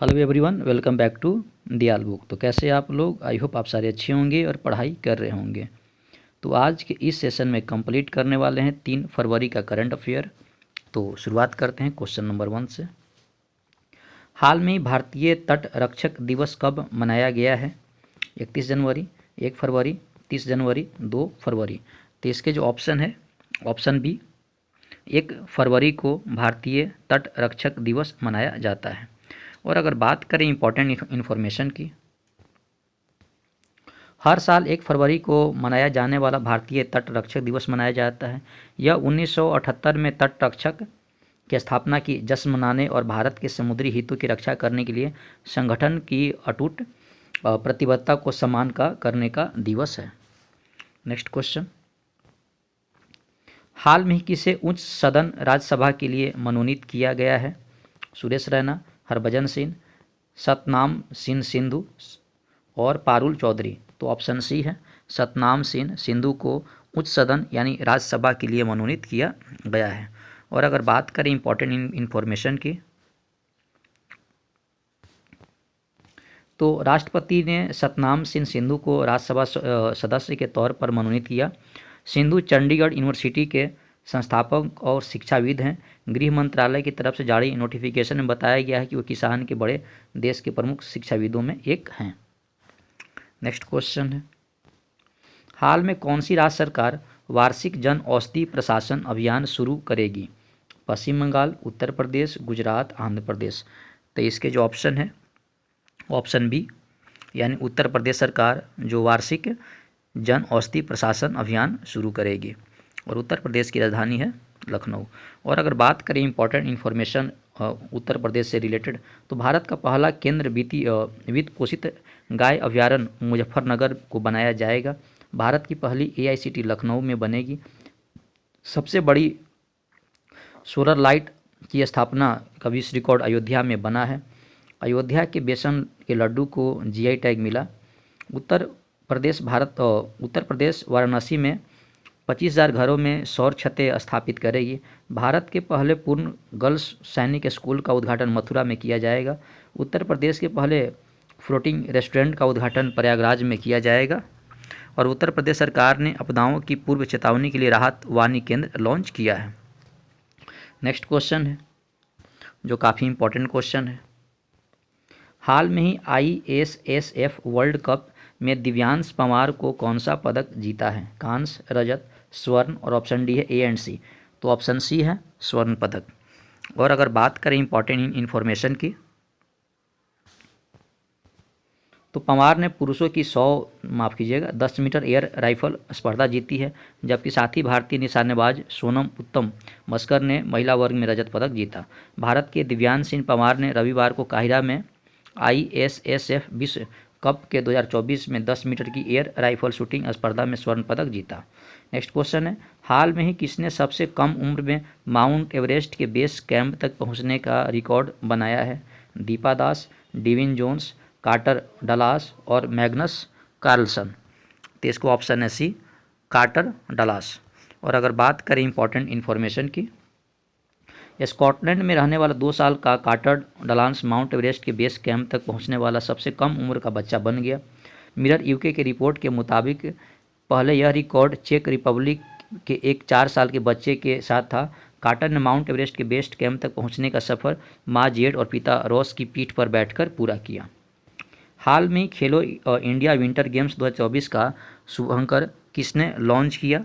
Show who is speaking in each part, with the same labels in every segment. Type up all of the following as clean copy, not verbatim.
Speaker 1: Hello everyone, welcome back to Dayal book. तो कैसे हैं आप लोग? आई होप आप सारे अच्छे होंगे और पढ़ाई कर रहे होंगे। तो आज के इस सेशन में कंप्लीट करने वाले हैं 3 फरवरी का करंट अफेयर। तो शुरुआत करते हैं क्वेश्चन नंबर 1 से। हाल में भारतीय तट रक्षक दिवस कब मनाया गया है? 31 जनवरी, 1 फरवरी, 30 जनवरी, 2 फरवरी। तो इसके जो ऑप्शन है, ऑप्शन बी, 1 फरवरी को भारतीय तट रक्षक दिवस मनाया जाता है। और अगर बात करें इम्पोर्टेंट इन्फॉर्मेशन की, हर साल 1 फरवरी को मनाया जाने वाला भारतीय तट रक्षक दिवस मनाया जाता है। यह 1978 में तट रक्षक की स्थापना की जश्न मनाने और भारत के समुद्री हितों की रक्षा करने के लिए संगठन की अटूट प्रतिबद्धता को सम्मान करने का दिवस है। Next question. हाल में ही किसे उच्च सदन राज्यसभा के लिए मनोनीत किया गया है? सुरेश रैना, हरभजन सिंह, सतनाम सिंह सिंधु और पारुल चौधरी। तो ऑप्शन सी है, सतनाम सिंह सिंधु को उच्च सदन यानी राज्यसभा के लिए मनोनीत किया गया है। और अगर बात करें इंपॉर्टेंट इन्फॉर्मेशन की, तो राष्ट्रपति ने सतनाम सिंह सिंधु को राज्यसभा सदस्य के तौर पर मनोनीत किया। सिंधु चंडीगढ़ यूनिवर्सिटी के संस्थापक और शिक्षाविद हैं। गृह मंत्रालय की तरफ से जारी नोटिफिकेशन में बताया गया है कि वो किसान के बड़े देश के प्रमुख शिक्षाविदों में एक हैं। नेक्स्ट क्वेश्चन है, हाल में कौन सी राज्य सरकार वार्षिक जन औषधि प्रशासन अभियान शुरू करेगी? पश्चिम बंगाल, उत्तर प्रदेश, गुजरात, आंध्र प्रदेश। तो इसके जो ऑप्शन है, ऑप्शन बी यानी उत्तर प्रदेश सरकार जो वार्षिक जन औषधि प्रशासन अभियान शुरू करेगी। और उत्तर प्रदेश की राजधानी है लखनऊ। और अगर बात करें इंपॉर्टेंट इन्फॉर्मेशन उत्तर प्रदेश से रिलेटेड, तो भारत का पहला केंद्र वित्त पोषित गाय अभयारण्य मुजफ्फरनगर को बनाया जाएगा। भारत की पहली AICT लखनऊ में बनेगी। सबसे बड़ी सोलर लाइट की स्थापना का विश्व रिकॉर्ड अयोध्या में बना है। अयोध्या के बेसन के लड्डू को GI टैग मिला। उत्तर प्रदेश वाराणसी में 25,000 घरों में सौर छतें स्थापित करेगी। भारत के पहले पूर्ण गर्ल्स सैनिक स्कूल का उद्घाटन मथुरा में किया जाएगा। उत्तर प्रदेश के पहले फ्लोटिंग रेस्टोरेंट का उद्घाटन प्रयागराज में किया जाएगा। और उत्तर प्रदेश सरकार ने आपदाओं की पूर्व चेतावनी के लिए राहत वानी केंद्र लॉन्च किया है। नेक्स्ट क्वेश्चन है जो काफ़ी इंपॉर्टेंट क्वेश्चन है। हाल में ही ISSF वर्ल्ड कप में दिव्यांश पंवार को कौन सा पदक जीता है? कांस्य, रजत, स्वर्ण और ऑप्शन डी है A एंड C। तो ऑप्शन सी है स्वर्ण पदक। और अगर बात करें इंपॉर्टेंट इन्फॉर्मेशन की, तो पंवार ने पुरुषों की 10 मीटर एयर राइफल स्पर्धा जीती है, जबकि साथी भारतीय निशानेबाज सोनम उत्तम मस्कर ने महिला वर्ग में रजत पदक जीता। भारत के दिव्यांश सिंह पंवार ने रविवार को काहिरा में ISSF विश्व कप के 2024 में 10 मीटर की एयर राइफल शूटिंग स्पर्धा में स्वर्ण पदक जीता। नेक्स्ट क्वेश्चन है, हाल में ही किसने सबसे कम उम्र में माउंट एवरेस्ट के बेस कैंप तक पहुंचने का रिकॉर्ड बनाया है? दीपा दास, डिविन जोन्स, कार्टर डलास और मैग्नस कार्लसन। तो इसको ऑप्शन है सी, कार्टर डलास। और अगर बात करें इंपॉर्टेंट इन्फॉर्मेशन की, स्कॉटलैंड में रहने वाला 2 साल का कार्टर डलास माउंट एवरेस्ट के बेस कैंप तक पहुंचने वाला सबसे कम उम्र का बच्चा बन गया। मिरर UK की रिपोर्ट के मुताबिक पहले यह रिकॉर्ड चेक रिपब्लिक के एक 4 साल के बच्चे के साथ था। कार्टर ने माउंट एवरेस्ट के बेस कैंप तक पहुंचने का सफ़र माँ जेड और पिता रॉस की पीठ पर बैठकर पूरा किया। हाल में खेलो इंडिया विंटर गेम्स 2024 का शुभारंभ किसने लॉन्च किया?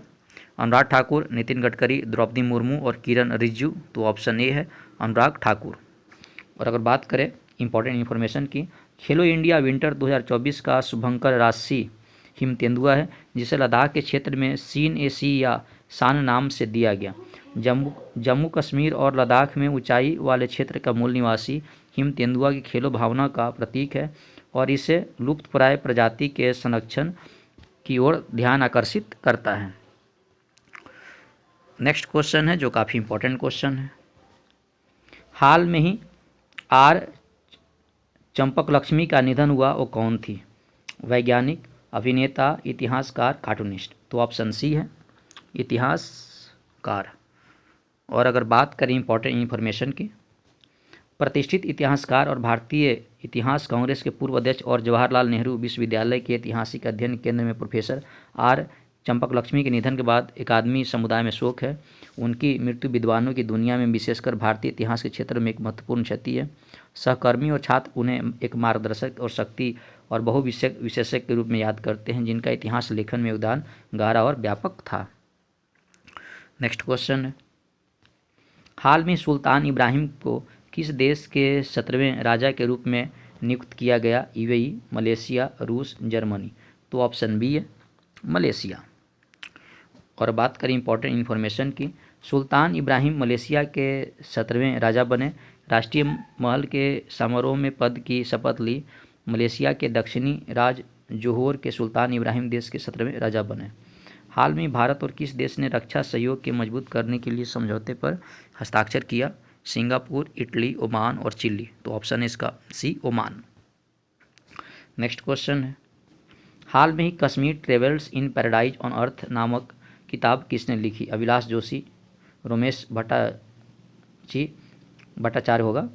Speaker 1: अनुराग ठाकुर, नितिन गडकरी, द्रौपदी मुर्मू और किरण रिजिजू। तो ऑप्शन ए है अनुराग ठाकुर। और अगर बात करें इंपॉर्टेंट इन्फॉर्मेशन की, खेलो इंडिया विंटर 2024 का शुभंकर राशि हिम तेंदुआ है, जिसे लद्दाख के क्षेत्र में CNAC या शान नाम से दिया गया। जम्मू कश्मीर और लद्दाख में ऊंचाई वाले क्षेत्र का मूल निवासी हिम तेंदुआ की खेलो भावना का प्रतीक है और इसे लुप्तप्राय प्रजाति के संरक्षण की ओर ध्यान आकर्षित करता है। नेक्स्ट क्वेश्चन है जो काफ़ी इंपॉर्टेंट क्वेश्चन है। हाल में ही R चंपकलक्ष्मी का निधन हुआ, वो कौन थी? वैज्ञानिक, अभिनेता, इतिहासकार, कार्टूनिस्ट। तो ऑप्शन सी है इतिहासकार। और अगर बात करें इंपॉर्टेंट इन्फॉर्मेशन की, प्रतिष्ठित इतिहासकार और भारतीय इतिहास कांग्रेस के पूर्व अध्यक्ष और जवाहरलाल नेहरू विश्वविद्यालय के ऐतिहासिक अध्ययन केंद्र में प्रोफेसर आर चंपकलक्ष्मी के निधन के बाद अकादमी समुदाय में शोक है। उनकी मृत्यु विद्वानों की दुनिया में विशेषकर भारतीय इतिहास के क्षेत्र में एक महत्वपूर्ण क्षति है। सहकर्मी और छात्र उन्हें एक मार्गदर्शक और शक्ति और बहुविषयक विशेषज्ञ के रूप में याद करते हैं, जिनका इतिहास लेखन में योगदान गहरा और व्यापक था। नेक्स्ट क्वेश्चन है, हाल में सुल्तान इब्राहिम को किस देश के 17वें राजा के रूप में नियुक्त किया गया? यूएई, मलेशिया, रूस, जर्मनी। तो ऑप्शन बी है मलेशिया। और बात करें इंपॉर्टेंट इन्फॉर्मेशन की, सुल्तान इब्राहिम मलेशिया के 17वें राजा बने। राष्ट्रीय महल के समारोह में पद की शपथ ली। मलेशिया के दक्षिणी राज्य जोहोर के सुल्तान इब्राहिम देश के 17वें राजा बने। हाल में भारत और किस देश ने रक्षा सहयोग के मजबूत करने के लिए समझौते पर हस्ताक्षर किया? सिंगापुर, इटली, ओमान और चिली। तो ऑप्शन है इसका सी, ओमान। नेक्स्ट क्वेश्चन है, हाल में ही Kashmir travels in paradise on earth नामक किताब किसने लिखी? अभिलाष जोशी, रोमेश भट्टाचार्य होगा,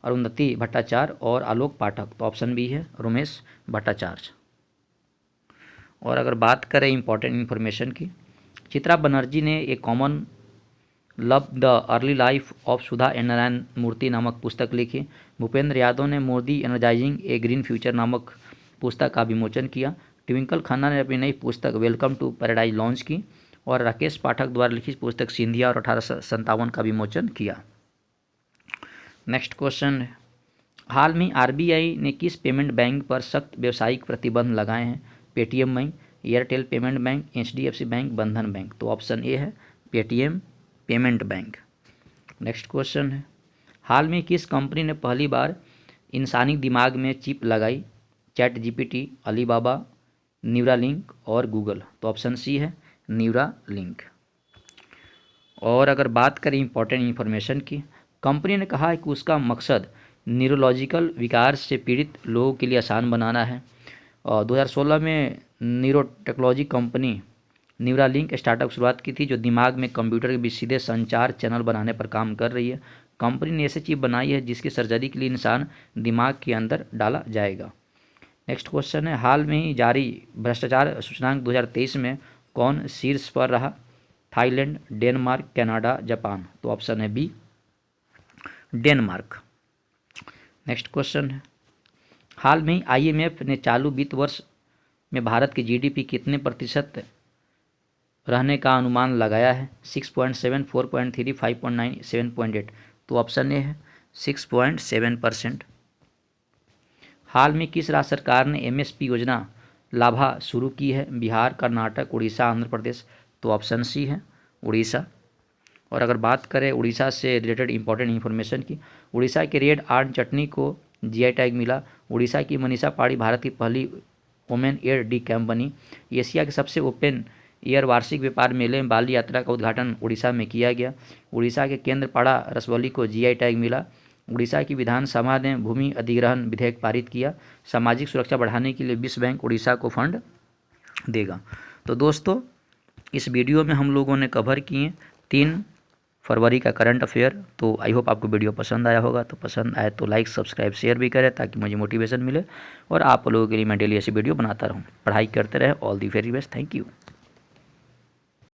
Speaker 1: अरुंधति भट्टाचार्य और आलोक पाठक। तो ऑप्शन बी है रोमेश भट्टाचार्य। और अगर बात करें इंपॉर्टेंट इन्फॉर्मेशन की, चित्रा बनर्जी ने a common love the early life of Sudha and Narayana Murthy नामक पुस्तक लिखी। भूपेंद्र यादव ने Modi energising a green future नामक पुस्तक का विमोचन किया। ट्विंकल खन्ना ने अपनी नई पुस्तक वेलकम टू पैराडाइज लॉन्च की। और राकेश पाठक द्वारा लिखित पुस्तक सिंधिया और 1857 का विमोचन किया। नेक्स्ट क्वेश्चन, हाल में आरबीआई ने किस पेमेंट बैंक पर सख्त व्यावसायिक प्रतिबंध लगाए हैं? Paytm bank, Airtel payment bank, HDFC bank, बंधन बैंक। तो ऑप्शन ए है Paytm payment bank. Next question है, हाल में किस कंपनी ने पहली बार इंसानी दिमाग में चिप लगाई? चैट जीपीटी, अलीबाबा, न्यूरालिंक और गूगल। तो ऑप्शन सी है न्यूरालिंक। और अगर बात करें इंपॉर्टेंट इन्फॉर्मेशन की, कंपनी ने कहा है कि उसका मकसद न्यूरोलॉजिकल विकार से पीड़ित लोगों के लिए आसान बनाना है। और 2016 में न्यूरोटेक्नोलॉजी कंपनी न्यूरालिंक स्टार्टअप शुरुआत की थी, जो दिमाग में कंप्यूटर के बीच सीधे संचार चैनल बनाने पर काम कर रही है। कंपनी ने ऐसे चिप बनाई है जिसकी सर्जरी के लिए इंसान दिमाग के अंदर डाला जाएगा। नेक्स्ट क्वेश्चन है, हाल में ही जारी भ्रष्टाचार सूचकांक 2023 में कौन शीर्ष पर रहा? Thailand, Denmark, Canada, Japan. तो ऑप्शन है बी डेनमार्क। नेक्स्ट क्वेश्चन है, हाल में ही आईएमएफ ने चालू वित्त वर्ष में भारत की जीडीपी कितने प्रतिशत रहने का अनुमान लगाया है? 6.7, 4.3, 5.9, 7.8। तो ऑप्शन ए है 6.7%। हाल में किस राज्य सरकार ने एमएसपी योजना लाभा शुरू की है? बिहार, कर्नाटक, उड़ीसा, आंध्र प्रदेश। तो ऑप्शन सी है उड़ीसा। और अगर बात करें उड़ीसा से रिलेटेड इंपॉर्टेंट इन्फॉर्मेशन की, उड़ीसा के रेड आर्ट चटनी को जीआई टैग मिला। उड़ीसा की मनीषा पाड़ी भारत की पहली वोमेन एयर डी कैंप बनी। एशिया के सबसे ओपन एयर वार्षिक व्यापार मेले में बाली यात्रा का उद्घाटन उड़ीसा में किया गया। उड़ीसा के केंद्रपाड़ा रसवली को जीआई टैग मिला। उड़ीसा की विधानसभा ने भूमि अधिग्रहण विधेयक पारित किया। सामाजिक सुरक्षा बढ़ाने के लिए विश्व बैंक उड़ीसा को फंड देगा। तो दोस्तों, इस वीडियो में हम लोगों ने कवर किए 3 फरवरी का करंट अफेयर। तो आई होप आपको वीडियो पसंद आया होगा। तो पसंद आए तो लाइक, सब्सक्राइब, शेयर भी करें ताकि मुझे मोटिवेशन मिले और आप लोगों के लिए मैं डेली ऐसी वीडियो बनाता रहूं। पढ़ाई करते रहे। All the very best. Thank you.